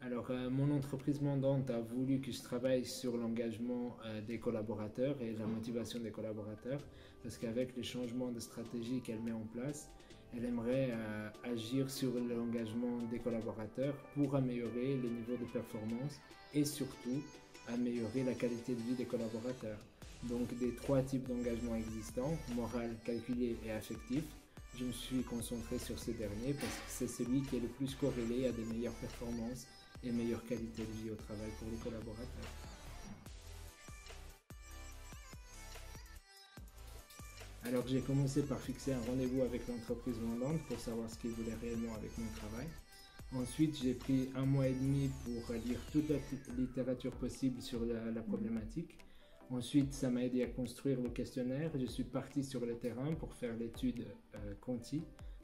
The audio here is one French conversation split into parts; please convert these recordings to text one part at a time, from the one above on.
Alors, mon entreprise mandante a voulu que je travaille sur l'engagement des collaborateurs et la motivation des collaborateurs, parce qu'avec les changements de stratégie qu'elle met en place, elle aimerait agir sur l'engagement des collaborateurs pour améliorer le niveau de performance et surtout améliorer la qualité de vie des collaborateurs. Donc, des trois types d'engagement existants, moral, calculé et affectif, je me suis concentré sur ce dernier parce que c'est celui qui est le plus corrélé à des meilleures performances et meilleure qualité de vie au travail pour les collaborateurs. Alors j'ai commencé par fixer un rendez-vous avec l'entreprise mandante pour savoir ce qu'ils voulaient réellement avec mon travail. Ensuite, j'ai pris 1 mois et demi pour lire toute la littérature possible sur la problématique. Ensuite, ça m'a aidé à construire le questionnaire. Je suis parti sur le terrain pour faire l'étude Conti,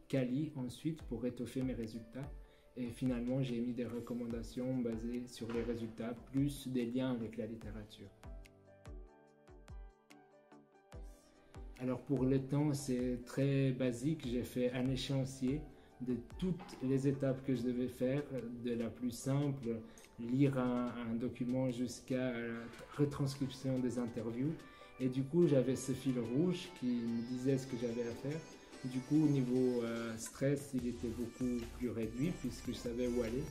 Cali ensuite pour étoffer mes résultats. Et finalement, j'ai mis des recommandations basées sur les résultats, plus des liens avec la littérature. Alors pour le temps, c'est très basique. J'ai fait un échéancier de toutes les étapes que je devais faire, de la plus simple, lire un document jusqu'à la retranscription des interviews. Et du coup, j'avais ce fil rouge qui me disait ce que j'avais à faire. Du coup, au niveau stress, il était beaucoup plus réduit puisque je savais où aller.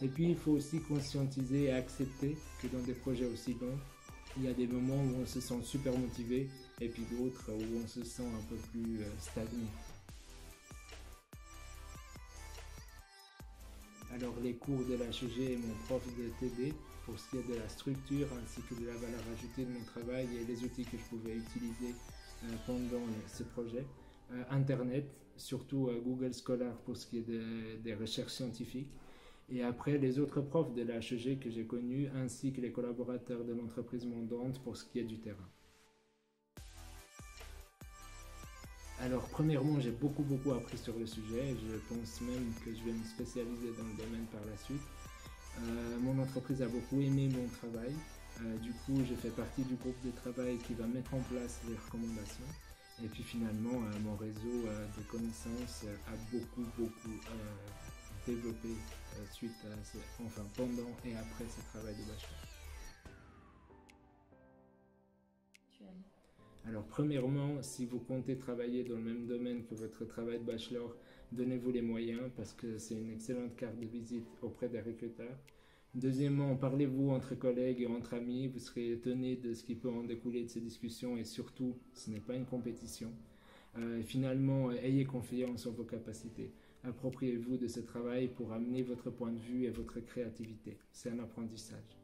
Et puis, il faut aussi conscientiser et accepter que dans des projets aussi longs, il y a des moments où on se sent super motivé et puis d'autres où on se sent un peu plus stagné. Alors les cours de l'HEG et mon prof de TD pour ce qui est de la structure ainsi que de la valeur ajoutée de mon travail et les outils que je pouvais utiliser pendant ce projet. Internet, surtout Google Scholar pour ce qui est des recherches scientifiques. Et après, les autres profs de la HEG que j'ai connus, ainsi que les collaborateurs de l'entreprise mandante pour ce qui est du terrain. Alors, premièrement, j'ai beaucoup appris sur le sujet. Je pense même que je vais me spécialiser dans le domaine par la suite. Mon entreprise a beaucoup aimé mon travail. Du coup, je fais partie du groupe de travail qui va mettre en place les recommandations. Et puis finalement, mon réseau de connaissances a beaucoup développé suite à pendant et après ce travail de bachelor. Alors premièrement, si vous comptez travailler dans le même domaine que votre travail de bachelor, donnez-vous les moyens parce que c'est une excellente carte de visite auprès des recruteurs. Deuxièmement, parlez-vous entre collègues et entre amis, vous serez étonné de ce qui peut en découler de ces discussions et surtout, ce n'est pas une compétition. Finalement, ayez confiance en vos capacités. Appropriez-vous de ce travail pour amener votre point de vue et votre créativité. C'est un apprentissage.